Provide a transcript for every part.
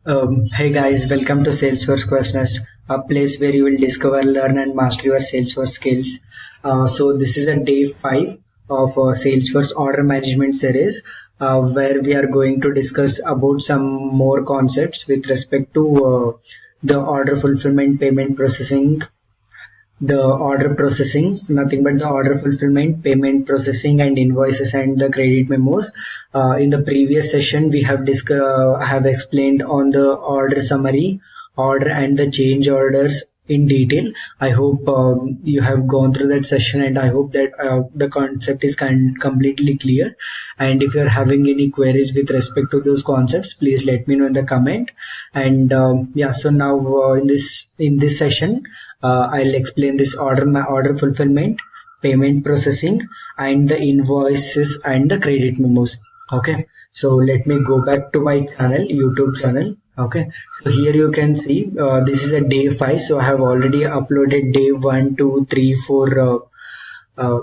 Hey guys, welcome to Salesforce Quest Nest, a place where you will discover, learn, and master your Salesforce skills. So this is a day 5 of Salesforce Order Management series, where we are going to discuss about some more concepts with respect to the order fulfillment, payment processing, the order processing, nothing but the order fulfillment, payment processing, and invoices and the credit memos. In the previous session, we have have explained on the order summary, order and the change orders in detail. I hope you have gone through that session, and I hope that the concept is completely clear. And if you are having any queries with respect to those concepts, please let me know in the comment. And yeah, so now in this session, I'll explain this order fulfillment, payment processing, and the invoices and the credit memos. Okay, so let me go back to my channel, YouTube channel. Okay, so here you can see this is a day 5. So I have already uploaded day 1, 2, 3, 4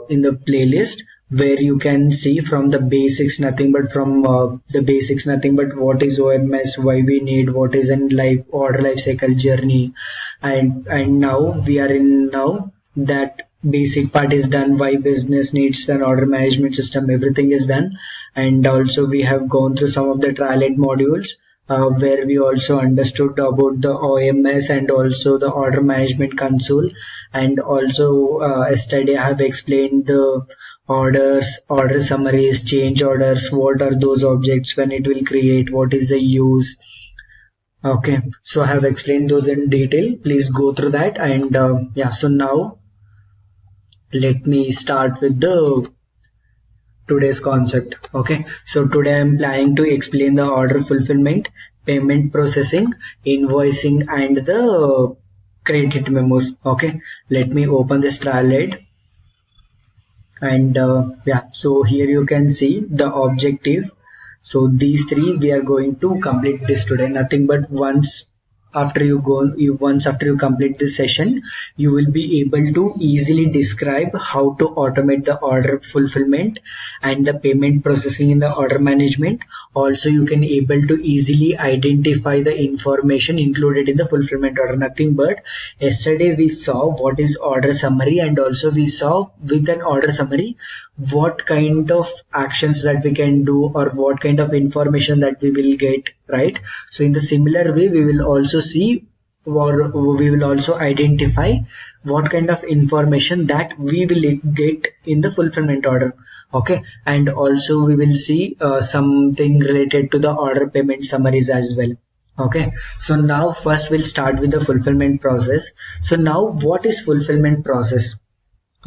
in the playlist, where you can see from the basics, nothing but from the basics, nothing but what is OMS, why we need, what is an order life cycle journey, and now we are in now that basic part is done, why business needs an order management system, everything is done. And also we have gone through some of the Trailhead modules, where we also understood about the OMS and also the order management console. And also yesterday I have explained the orders, order summaries, change orders, what are those objects, when it will create, what is the use. Okay, so I have explained those in detail. Please go through that. And yeah, so now let me start with the today's concept. Okay, so today I'm planning to explain the order fulfillment, payment processing, invoicing, and the credit memos. Okay, let me open this Trailhead. And yeah, so here you can see the objective. So these three we are going to complete this today, nothing but once after you complete this session, you will be able to easily describe how to automate the order fulfillment and the payment processing in the order management. Also, you can able to easily identify the information included in the fulfillment order, nothing but yesterday we saw what is order summary, and also we saw with an order summary what kind of actions that we can do, or what kind of information that we will get, right? So in the similar way, we will also see, or we will also identify what kind of information that we will get in the fulfillment order. Okay, and also we will see something related to the order payment summaries as well. Okay, so now first we'll start with the fulfillment process. So now what is fulfillment process?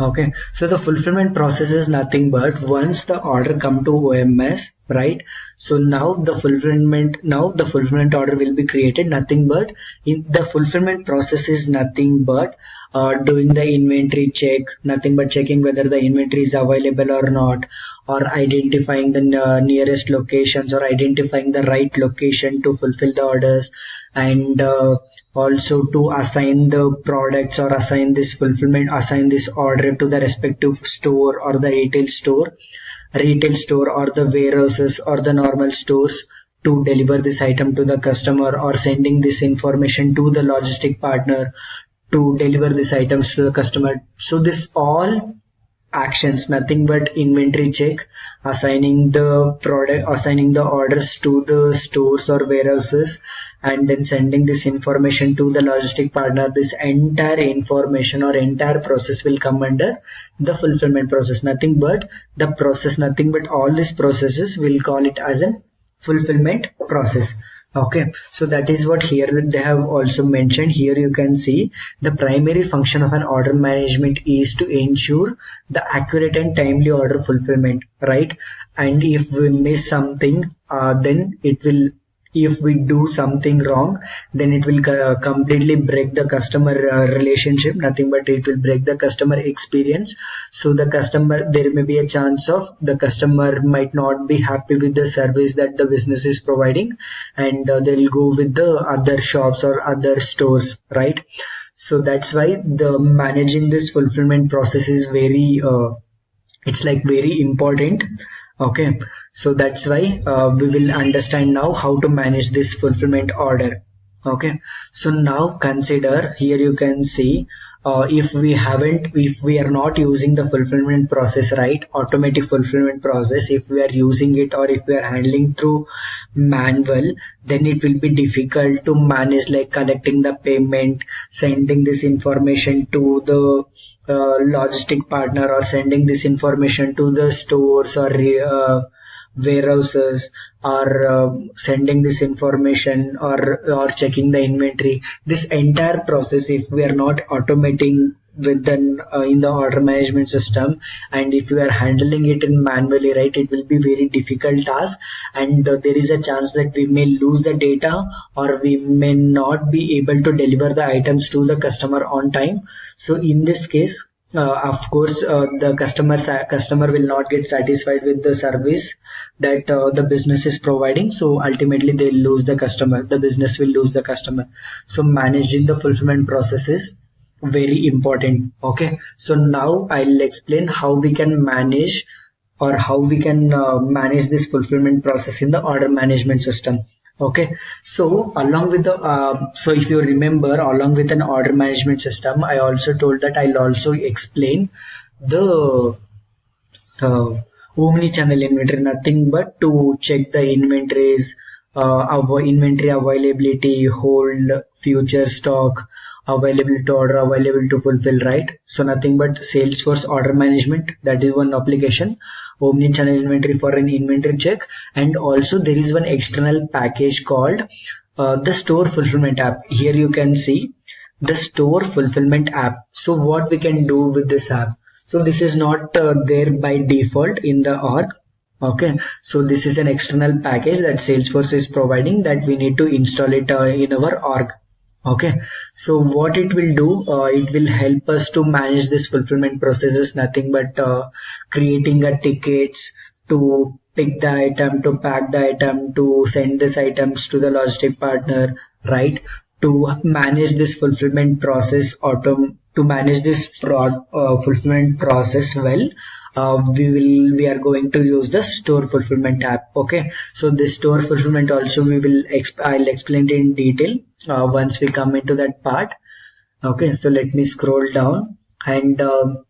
Okay, so the fulfillment process is nothing but once the order come to OMS, right? So now the fulfillment order will be created. Nothing but in the fulfillment process is nothing but doing the inventory check, nothing but checking whether the inventory is available or not, or identifying the nearest locations, or identifying the right location to fulfill the orders, and also to assign the products, or assign this order to the respective store, or the retail store, or the warehouses, or the normal stores, to deliver this item to the customer, or sending this information to the logistic partner to deliver these items to the customer. So this all actions, nothing but inventory check, assigning the orders to the stores or warehouses, and then sending this information to the logistic partner. This entire information or entire process will come under the fulfillment process. Nothing but all these processes, will call it as a fulfillment process. Okay, so that is what here they have also mentioned. Here you can see the primary function of an order management is to ensure the accurate and timely order fulfillment, right? And if we miss something, then it will if we do something wrong, then it will completely break the customer relationship, nothing but it will break the customer experience. So there may be a chance of the customer might not be happy with the service that the business is providing, and they'll go with the other shops or other stores, right? So that's why the managing this fulfillment process is very it's like very important. Okay, so that's why we will understand now how to manage this fulfillment order. Okay, so now consider here you can see if we are not using the fulfillment process, right, automatic fulfillment process, if we are using it or if we are handling through manual, then it will be difficult to manage, like collecting the payment, sending this information to the logistic partner, or sending this information to the stores or warehouses, or sending this information, or checking the inventory. This entire process, if we are not automating within in the order management system, and if we are handling it in manually, right, it will be very difficult task, and there is a chance that we may lose the data, or we may not be able to deliver the items to the customer on time. So in this case, of course, the customer will not get satisfied with the service that the business is providing. So ultimately, they'll lose the customer. The business will lose the customer. So managing the fulfillment process is very important. Okay. So now I'll explain how we can manage, or how we can manage this fulfillment process in the order management system. Okay, so along with the so if you remember, along with an order management system, I also told that I'll also explain the omni-channel inventory, nothing but to check the inventories, our inventory availability, hold, future stock, available to order, available to fulfill, right? So nothing but Salesforce Order Management, that is one application, omni-channel inventory for an inventory check, and also there is one external package called the store fulfillment app. Here you can see the store fulfillment app. So what we can do with this app? So this is not there by default in the org. Okay, so this is an external package that Salesforce is providing, that we need to install it in our org. Okay, so what it will do, it will help us to manage this fulfillment processes, nothing but creating a tickets, to pick the item, to pack the item, to send these items to the logistic partner, right? To manage this fulfillment process, to manage this fulfillment process well, we are going to use the store fulfillment app. Okay, so this store fulfillment also I'll explain it in detail once we come into that part. Okay, so let me scroll down, and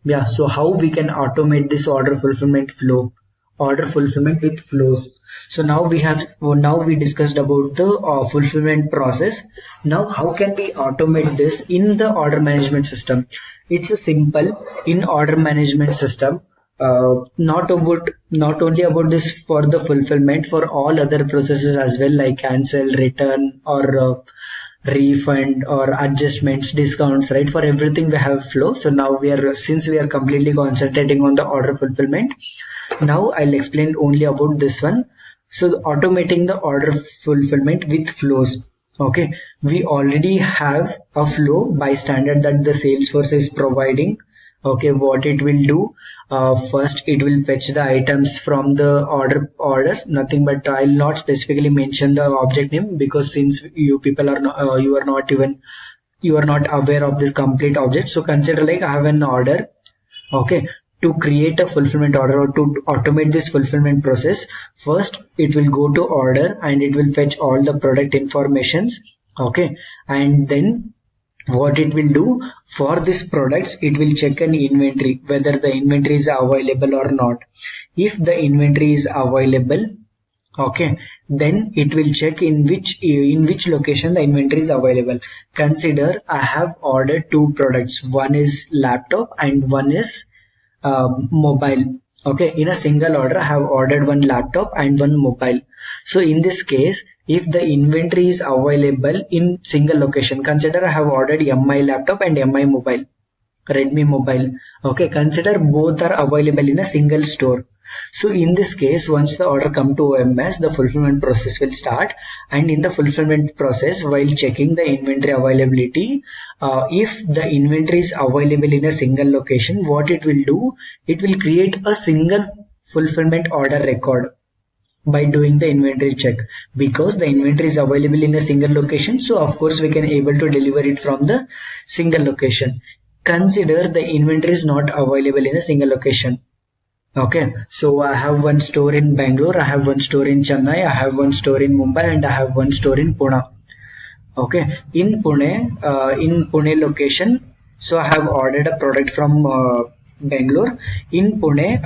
yeah, so how we can automate this order fulfillment flow, order fulfillment with flows. So now we discussed about the fulfillment process. Now how can we automate this in the order management system? It's a simple, in order management system, not only about this for the fulfillment, for all other processes as well, like cancel, return, or refund, or adjustments, discounts, right? For everything we have flow. So now since we are completely concentrating on the order fulfillment, now I'll explain only about this one. So automating the order fulfillment with flows. Okay, we already have a flow by standard that the Salesforce is providing. Okay, what it will do, first it will fetch the items from the order, nothing but I'll not specifically mention the object name, because since you people are not, you are not aware of this complete object. So consider like I have an order. Okay, to create a fulfillment order, or to automate this fulfillment process, first it will go to order and it will fetch all the product informations. Okay, and then what it will do, for these products, it will check an inventory, whether the inventory is available or not. If the inventory is available, okay, then it will check in which location the inventory is available. Consider I have ordered two products, one is laptop and one is mobile. Okay, in a single order I have ordered one laptop and one mobile. So in this case, if the inventory is available in single location, consider I have ordered MI laptop and MI mobile, Redmi mobile. Okay, consider both are available in a single store. So in this case, once the order come to OMS, the fulfillment process will start, and in the fulfillment process, while checking the inventory availability, if the inventory is available in a single location, what it will do, it will create a single fulfillment order record by doing the inventory check, because the inventory is available in a single location. So of course we can able to deliver it from the single location. Consider the inventory is not available in a single location. Okay, so I have one store in Bangalore, I have one store in Chennai, I have one store in Mumbai, and I have one store in Pune. Okay, in Pune location, so I have ordered a product from Bangalore. In Pune,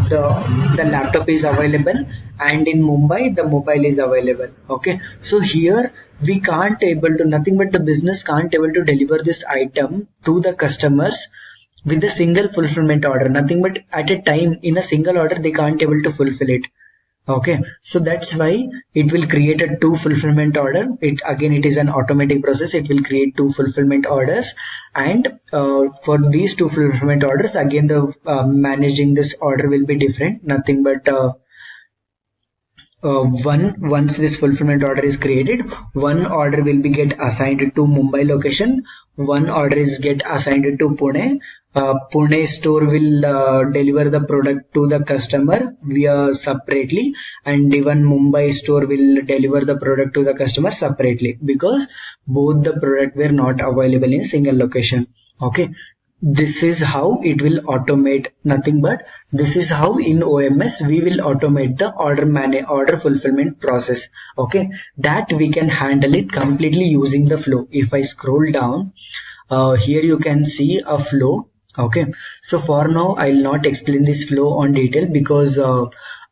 the laptop is available, and in Mumbai, the mobile is available. Okay, so here we can't able to nothing but the business can't able to deliver this item to the customers with a single fulfillment order. Nothing but at a time in a single order they can't able to fulfill it. Okay, so that's why it will create a two fulfillment order. It is an automatic process. It will create two fulfillment orders, and for these two fulfillment orders, again the managing this order will be different. Nothing but once this fulfillment order is created, one order will be get assigned to Mumbai location, one order is get assigned to Pune. Pune store will deliver the product to the customer via separately, and even Mumbai store will deliver the product to the customer separately, because both the product were not available in single location. Okay, this is how it will automate. Nothing but this is how in OMS we will automate the order fulfillment process. Okay, that we can handle it completely using the flow. If I scroll down, here you can see a flow. Okay, so for now I'll not explain this flow on detail, because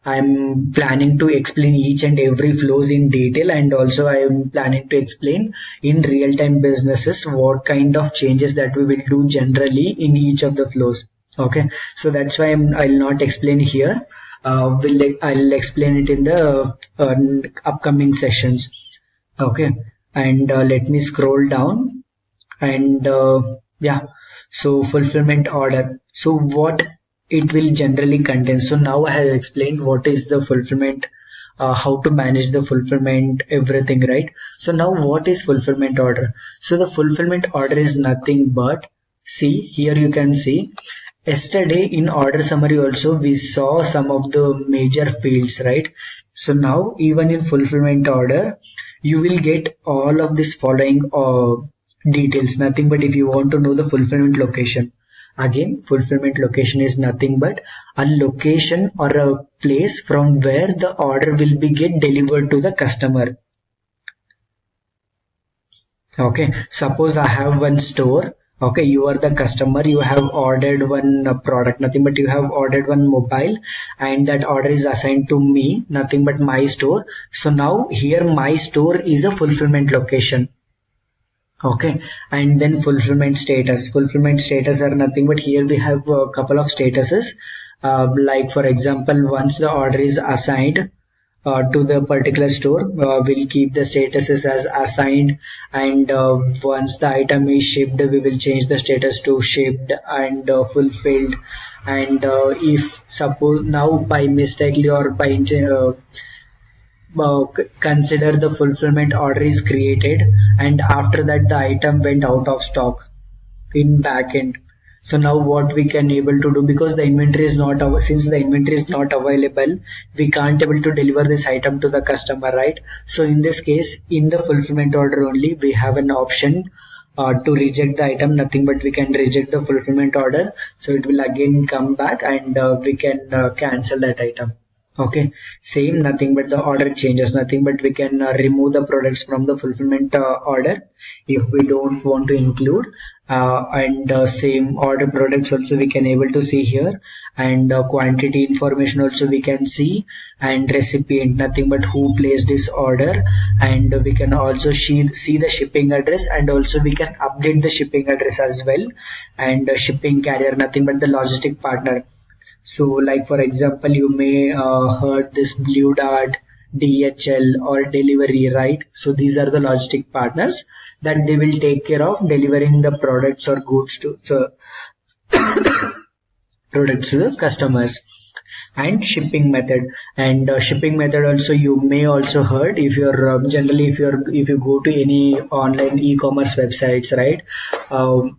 I'm planning to explain each and every flows in detail, and also I am planning to explain in real-time businesses what kind of changes that we will do generally in each of the flows. Okay, so that's why I'll not explain here. I'll explain it in the upcoming sessions. Okay, and let me scroll down, and yeah, so fulfillment order, so what it will generally contain. So now I have explained what is the fulfillment, how to manage the fulfillment, everything, right? So now what is fulfillment order? So the fulfillment order is nothing but, see here you can see, yesterday in order summary also we saw some of the major fields, right? So now even in fulfillment order you will get all of this following details. Nothing but if you want to know the fulfillment location, again fulfillment location is nothing but a location or a place from where the order will be get delivered to the customer. Okay, suppose I have one store. Okay, you are the customer, you have ordered one product, nothing but you have ordered one mobile, and that order is assigned to me, nothing but my store. So now here my store is a fulfillment location. Okay, and then fulfillment status. Fulfillment status are nothing but here we have a couple of statuses. Like for example, once the order is assigned to the particular store, we'll keep the statuses as assigned, and once the item is shipped, we will change the status to shipped and fulfilled. And if suppose now by mistakenly or by consider the fulfillment order is created, and after that the item went out of stock in backend. So now what we can able to do, because the inventory is not since the inventory is not available, we can't able to deliver this item to the customer, right? So in this case, in the fulfillment order only we have an option to reject the item. Nothing but we can reject the fulfillment order, so it will again come back, and we can cancel that item. Okay, same, nothing but the order changes. Nothing but we can remove the products from the fulfillment order if we don't want to include, and same order products also we can able to see here, and quantity information also we can see, and recipient, nothing but who placed this order, and we can also see the shipping address, and also we can update the shipping address as well, and shipping carrier, nothing but the logistic partner. So like for example, you may heard this Blue Dart, DHL or delivery, right? So these are the logistic partners that they will take care of delivering the products or goods to the products to the customers. And shipping method, and shipping method also you may also heard, if you're generally if you go to any online e-commerce websites, right?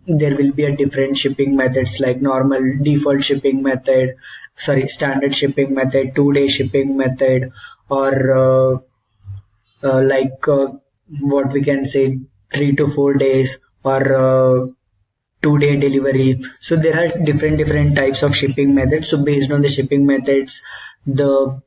There will be a different shipping methods, like normal default shipping method, sorry, standard shipping method, 2-day shipping method, or like what we can say 3 to 4 days, or 2-day delivery. So there are different types of shipping methods. So based on the shipping methods, the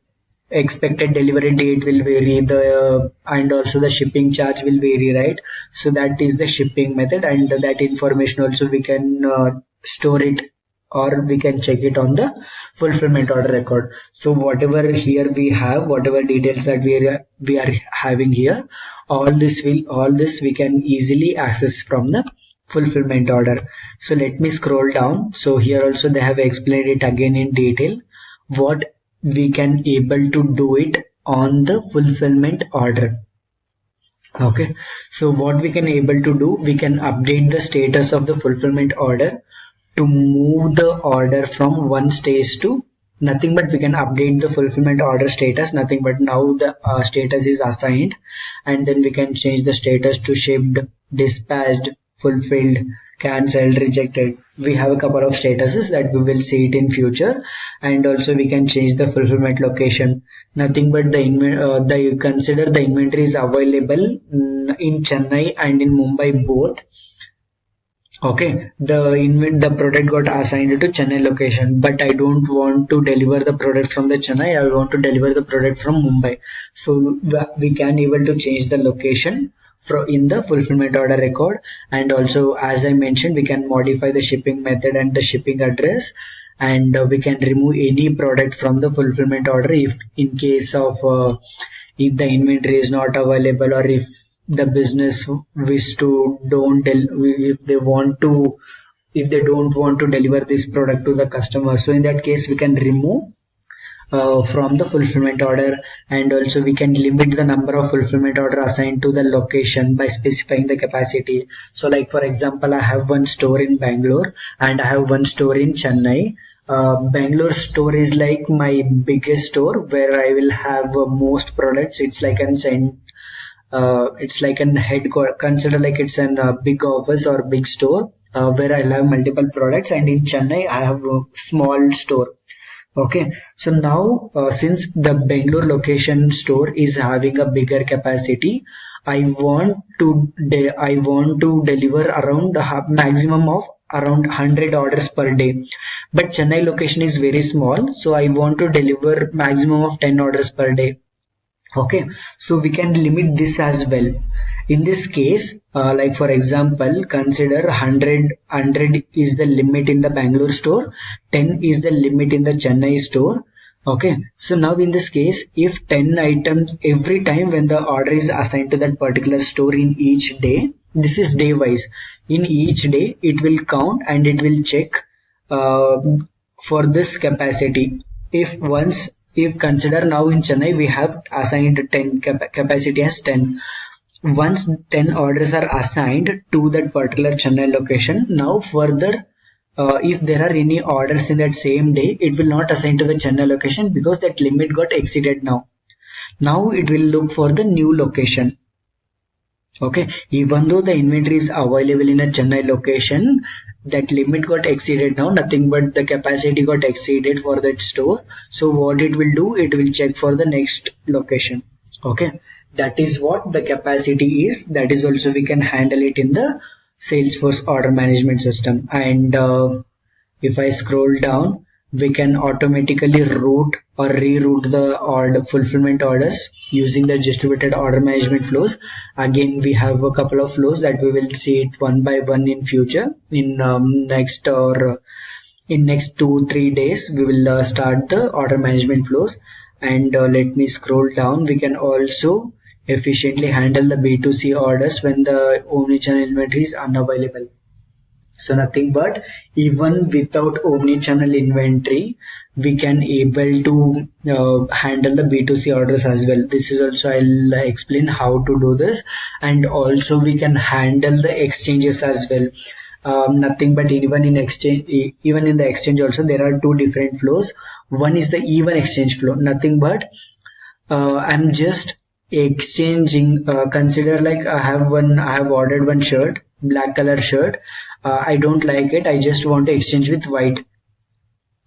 expected delivery date will vary, the and also the shipping charge will vary, right? So that is the shipping method, and that information also we can store it, or we can check it on the fulfillment order record. So whatever here we have, whatever details that we are having here, all this we can easily access from the fulfillment order. So let me scroll down. So here also they have explained it again in detail, what we can able to do it on the fulfillment order. Okay, so what we can able to do, we can update the status of the fulfillment order to move the order from one stage to nothing but we can update the fulfillment order status, nothing but now the status is assigned, and then we can change the status to shipped, dispatched, fulfilled, cancelled, rejected. We have a couple of statuses that we will see it in future, and also we can change the fulfillment location, nothing but the consider the inventory is available in Chennai and in Mumbai both. Okay, the product got assigned to Chennai location, but I don't want to deliver the product from the Chennai. I want to deliver the product from Mumbai. So we can able to change the location in the fulfillment order record, and also as I mentioned, we can modify the shipping method and the shipping address, and we can remove any product from the fulfillment order if in case of if the inventory is not available, or if the business wish to if they don't want to deliver this product to the customer. So in that case we can remove from the fulfillment order, and also we can limit the number of fulfillment order assigned to the location by specifying the capacity. So like for example, I have one store in Bangalore and I have one store in Chennai. Bangalore store is like my biggest store where I will have most products. It's like an headquarters, consider like it's a big office or big store where I'll have multiple products, and in Chennai I have a small store. Okay, so now since the Bangalore location store is having a bigger capacity, I want to deliver around maximum of around 100 orders per day, but Chennai location is very small, so I want to deliver maximum of 10 orders per day. Okay, so we can limit this as well. In this case, like for example, consider 100 is the limit in the Bangalore store, 10 is the limit in the Chennai store. Okay, so now in this case, if 10 items every time when the order is assigned to that particular store in each day, this is day wise, in each day it will count and it will check for this capacity. If consider now in Chennai we have assigned 10 capacity as 10. Once 10 orders are assigned to that particular Chennai location, now further if there are any orders in that same day, it will not assign to the Chennai location because that limit got exceeded now. Now it will look for the new location. Okay, even though the inventory is available in a Chennai location, that limit got exceeded now, nothing but the capacity got exceeded for that store. So what it will do, it will check for the next location. Okay, that is what the capacity is. That is also we can handle it in the Salesforce order management system. And if I scroll down, we can automatically route or reroute the fulfillment orders using the distributed order management flows. Again, we have a couple of flows that we will see it one by one in future. In next 2-3 days, we will start the order management flows. And let me scroll down. We can also efficiently handle the B2C orders when the omnichannel inventory is unavailable. So nothing but even without omnichannel inventory, we can able to handle the B2C orders as well. This is also I'll explain how to do this, and also we can handle the exchanges as well. Nothing but even in the exchange also there are two different flows. One is the even exchange flow. Nothing but I'm just exchanging. Consider like I have ordered one shirt, black color shirt. I don't like it. I just want to exchange with white.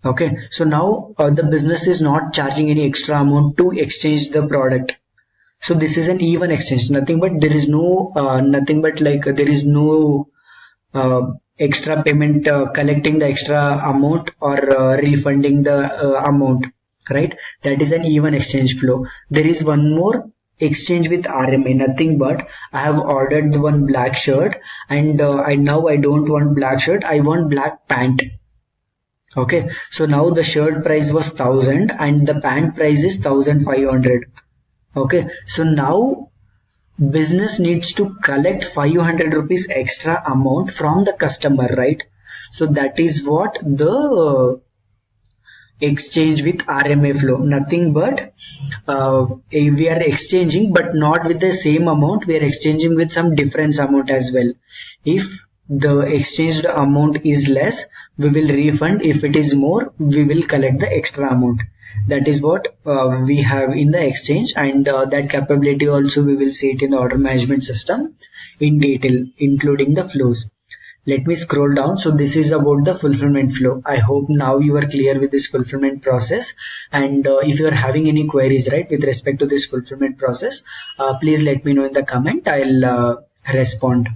Okay, so now the business is not charging any extra amount to exchange the product. So this is an even exchange. Nothing but there is no extra payment, collecting the extra amount or refunding the amount, right? That is an even exchange flow. There is one more exchange with RMA, nothing but I have ordered one black shirt and I don't want black shirt, I want black pant. Okay, so now the shirt price was 1000 and the pant price is 1500. Okay, so now business needs to collect 500 rupees extra amount from the customer, right? So that is what the exchange with RMA flow, nothing but we are exchanging but not with the same amount, we are exchanging with some difference amount as well. If the exchanged amount is less, we will refund. If it is more, we will collect the extra amount. That is what we have in the exchange, and that capability also we will see it in the order management system in detail, including the flows. Let me scroll down. So this is about the fulfillment flow. I hope now you are clear with this fulfillment process. And if you are having any queries, right, with respect to this fulfillment process, please let me know in the comment. I'll respond.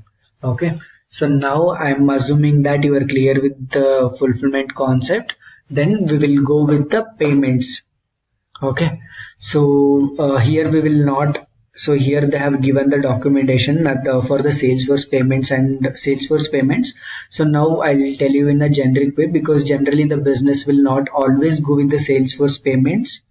Okay. So now I'm assuming that you are clear with the fulfillment concept. Then we will go with the payments. Okay. So here we will not. So here they have given the documentation for the Salesforce payments and Salesforce payments. So now I'll tell you in a generic way, because generally the business will not always go with the Salesforce payments,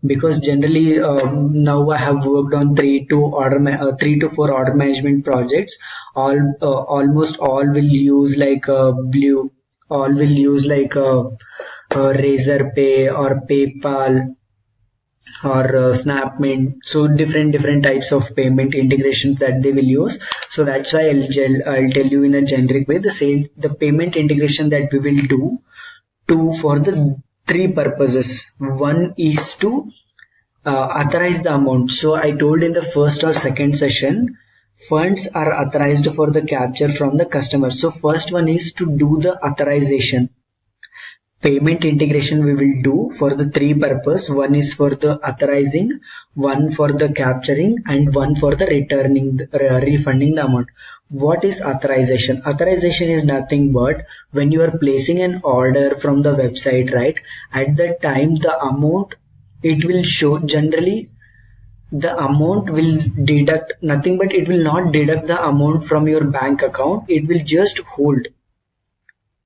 because generally now I have worked on 3 to 4 order management projects. Almost all will use like Blue, all will use like Razor Pay or PayPal or Snapmint. So different types of payment integrations that they will use. So that's why I'll tell you in a generic way the payment integration that we will do for the 3 purposes. One is to authorize the amount. So I told in the first or second session, funds are authorized for the capture from the customer. So first one is to do the authorization. Payment integration we will do for the 3 purpose. One is for the authorizing, one for the capturing, and one for the refunding the amount. What is authorization? Authorization is nothing but when you are placing an order from the website, right? At that time the amount, it will show, generally the amount will deduct, nothing but it will not deduct the amount from your bank account, it will just hold.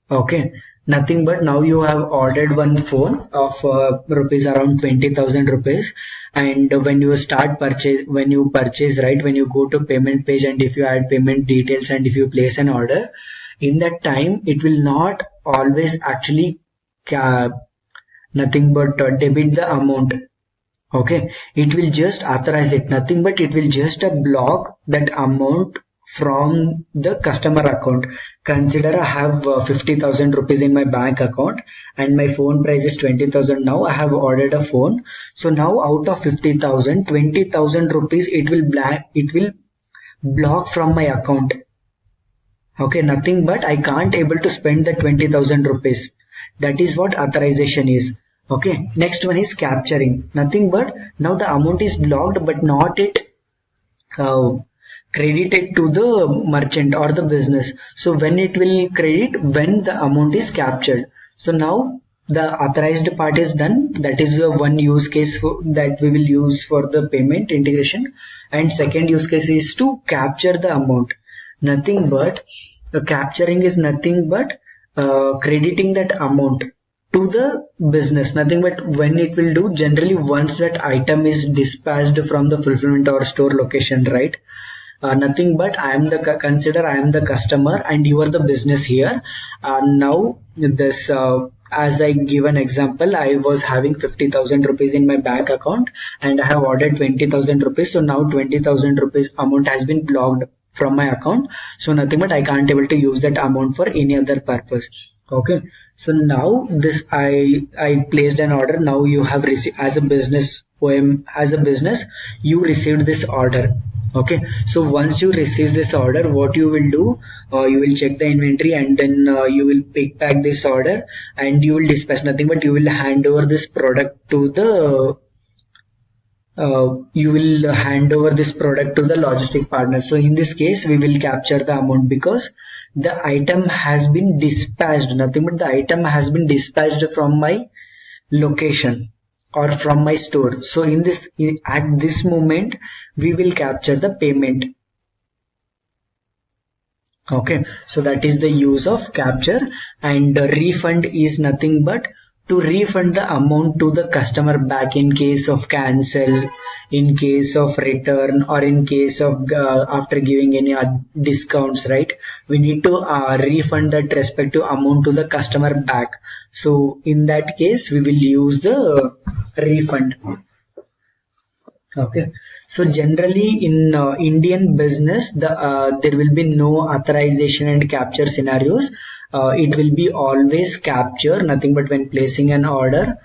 Okay, nothing but now you have ordered one phone of rupees around 20,000 rupees, and when you purchase, right, when you go to payment page and if you add payment details and if you place an order, in that time it will not always actually nothing but debit the amount. Okay, it will just authorize it, nothing but it will just block that amount from the customer account. Consider I have 50,000 rupees in my bank account and my phone price is 20,000. Now I have ordered a phone. So now out of 50,000, 20,000 rupees it will block from my account. Okay, nothing but I can't able to spend the 20,000 rupees. That is what authorization is. Okay, next one is capturing. Nothing but now the amount is blocked but not it credited to the merchant or the business. So when it will credit, when the amount is captured. So now the authorized part is done. That is one use case that we will use for the payment integration. And second use case is to capture the amount. Nothing but capturing is nothing but crediting that amount to the business. Nothing but when it will do, generally once that item is dispatched from the fulfillment or store location, right? Nothing but consider I am the customer and you are the business here. Now this as I give an example, I was having 50,000 rupees in my bank account and I have ordered 20,000 rupees. So now 20,000 rupees amount has been blocked from my account. So nothing but I can't able to use that amount for any other purpose. Okay. So now this I placed an order. Now you have received as a business you received this order. Okay, so once you receive this order, what you will do, you will check the inventory and then you will pick back this order and you will dispatch, nothing but you will hand over this product to the you will hand over this product to the logistic partner. So in this case, we will capture the amount because the item has been dispatched, nothing but the item has been dispatched from my location or from my store. So at this moment, we will capture the payment. Okay, so that is the use of capture. And refund is nothing but to refund the amount to the customer back in case of cancel, in case of return, or in case of after giving any discounts, right? We need to refund that respective amount to the customer back. So in that case, we will use the refund. Okay, so generally in Indian business, there will be no authorization and capture scenarios. It will be always capture, nothing but when placing an order.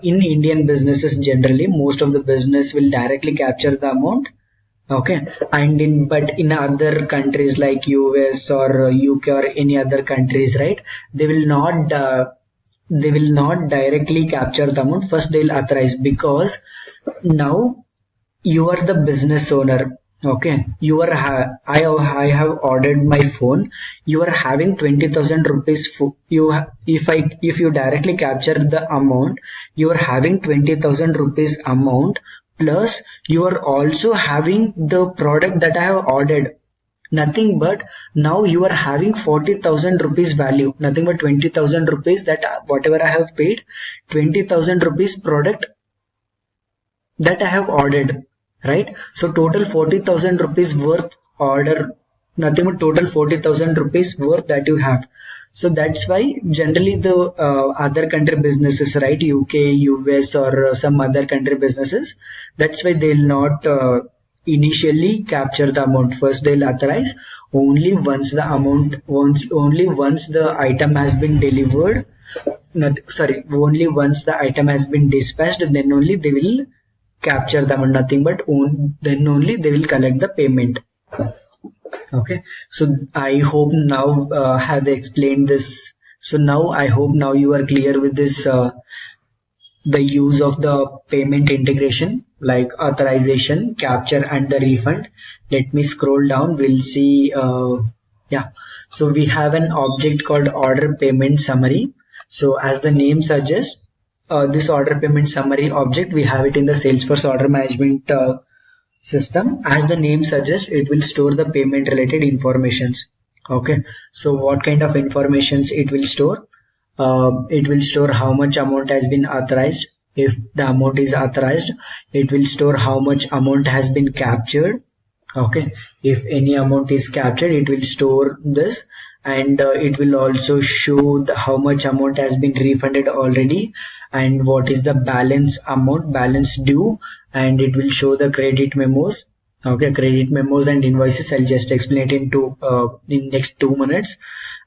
In Indian businesses, generally, most of the business will directly capture the amount. Okay, and but in other countries like US or UK or any other countries, right? They will not. They will not directly capture the amount. First, they'll authorize because now you are the business owner. Okay, you are I have ordered my phone. You are having 20,000 rupees. If you directly capture the amount, you are having 20,000 rupees amount, plus you are also having the product that I have ordered. Nothing but now you are having 40,000 rupees value. Nothing but 20,000 rupees, that whatever I have paid, 20,000 rupees product that I have ordered, right? So total 40,000 rupees worth order, nothing but total 40,000 rupees worth that you have. So that's why generally the other country businesses, right? UK, US or some other country businesses, that's why they'll not initially capture the amount. First they'll authorize only once the amount, only once the item has been delivered, only once the item has been dispatched, then only they will capture them, and nothing but then only they will collect the payment. Okay, so I hope now have explained this. So now I hope now you are clear with this, the use of the payment integration like authorization, capture and the refund. Let me scroll down, we'll see. Yeah, so we have an object called order payment summary. So as the name suggests, this order payment summary object, we have it in the Salesforce Order Management system. As the name suggests, it will store the payment related informations. Okay, so what kind of informations it will store? It will store how much amount has been authorized. If the amount is authorized, it will store how much amount has been captured. Okay, if any amount is captured, it will store this, and it will also show how much amount has been refunded already and what is the balance due, and it will show the credit memos. Okay, credit memos and invoices, I'll just explain it in next 2 minutes.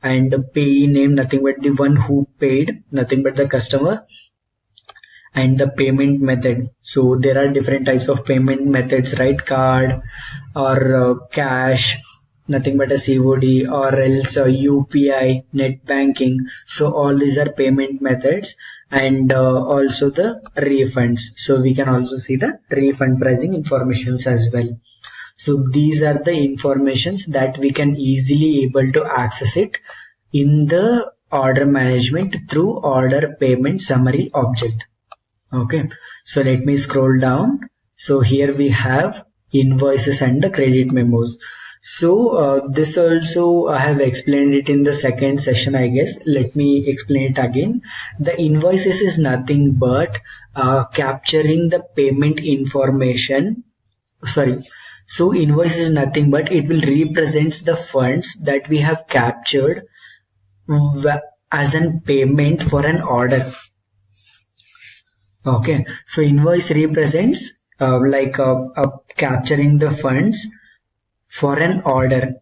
And the payee name, nothing but the one who paid, nothing but the customer, and the payment method. So there are different types of payment methods, right? Card or cash, nothing but a COD, or else UPI, net banking. So all these are payment methods, and also the refunds. So we can also see the refund pricing informations as well. So these are the informations that we can easily able to access it in the order management through order payment summary object. Okay, so let me scroll down. So here we have invoices and the credit memos. So this also I have explained it in the second session, I guess. Let me explain it again. The invoices is nothing but capturing the payment information. So invoice is nothing but it will represent the funds that we have captured as an payment for an order. Okay, so invoice represents capturing the funds for an order.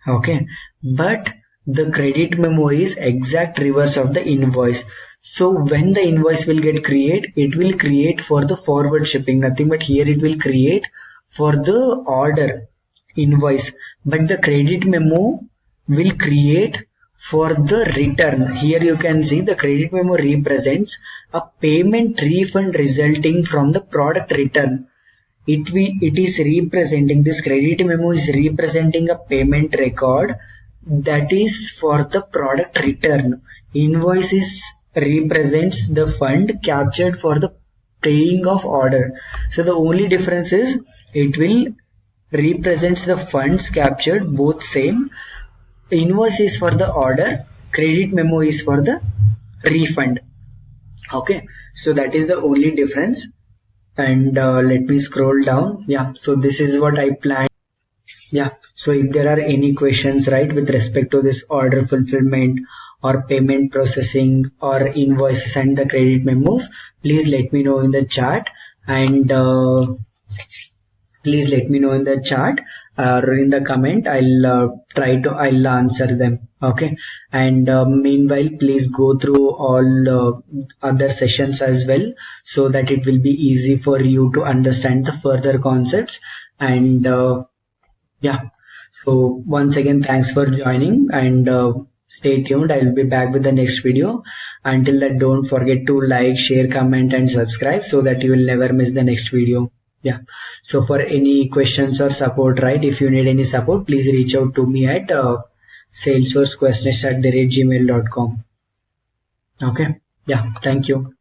Okay, but the credit memo is exact reverse of the invoice. So when the invoice will get create, it will create for the forward shipping, nothing but here it will create for the order invoice, but the credit memo will create for the return. Here you can see the credit memo represents a payment refund resulting from the product return. it is representing, this credit memo is representing a payment record that is for the product return. Invoices represents the fund captured for the paying of order. So the only difference is it will represents the funds captured, both same. Invoice is for the order, credit memo is for the refund. Okay, so that is the only difference. And let me scroll down. Yeah, so this is what I planned. Yeah, so if there are any questions, right, with respect to this order fulfillment or payment processing or invoices and the credit memos, please let me know in the chat. And please let me know in the chat or in the comment. I'll answer them. Okay, and meanwhile, please go through all other sessions as well, so that it will be easy for you to understand the further concepts. And yeah, so once again, thanks for joining, and stay tuned. I'll be back with the next video. Until that, don't forget to like, share, comment, and subscribe so that you will never miss the next video. Yeah, so for any questions or support, right, if you need any support, please reach out to me at salesforcequestionnaires@gmail.com. Okay, yeah, thank you.